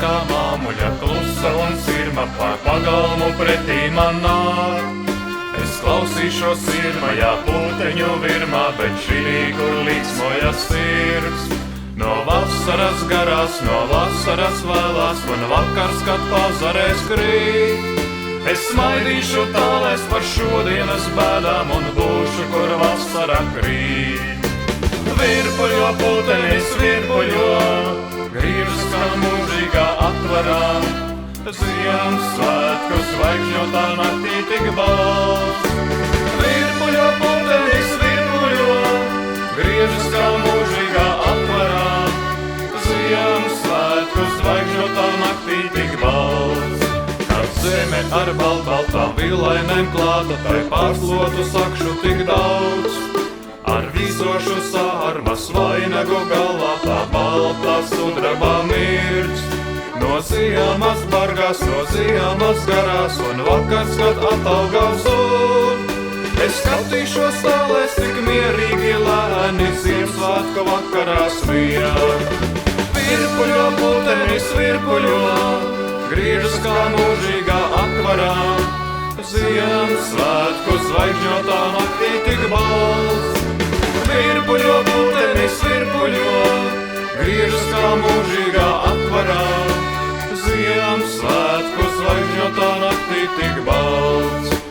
Kā māmuļa klusa un sirma pār pagalmu pretī man nāk. Es klausīšos sirmajā puteņu virmā, bet šī, kur līksmojas sirds. No vasaras garās, no vasaras vēlās, un vakars, kad pazarēs krīt. Es smaidīšu tālēs par šodienas bēdām un būšu, kur vasara krīt. Virpuļo putenis, virpuļo, grīžas kā mūžīgā atvarā. Ziemassvētku zvaigžņotā naktī tik balts. Virpuļo putenis, virpuļo, griežas kā mūžīgā atvarā. Ziemassvētku zvaigžņotā naktī tik balts. Kad zeme ar baltām vilainēm klāta, tai pārslotu sakšu tik daudz. Ar visošu sārmas vainagu galā, tā baltā sudrabā mirkst. No ziemas bargās, no ziemas garās, un vakars, kad ataugā zūd. Es skatīšos tālēs, cik mierīgi lēni Ziemassvētku vakarā svien. Virpuļo putenis, virpuļo, griežas kā mūžīgā atvarā. Ziemassvētku zvaigžņotā naktī tik balts. Virpuļo putenis, virpuļo, griežas kā mūžīgā atvarā. Ziemassvētku zvaigžņotā naktī tik balts.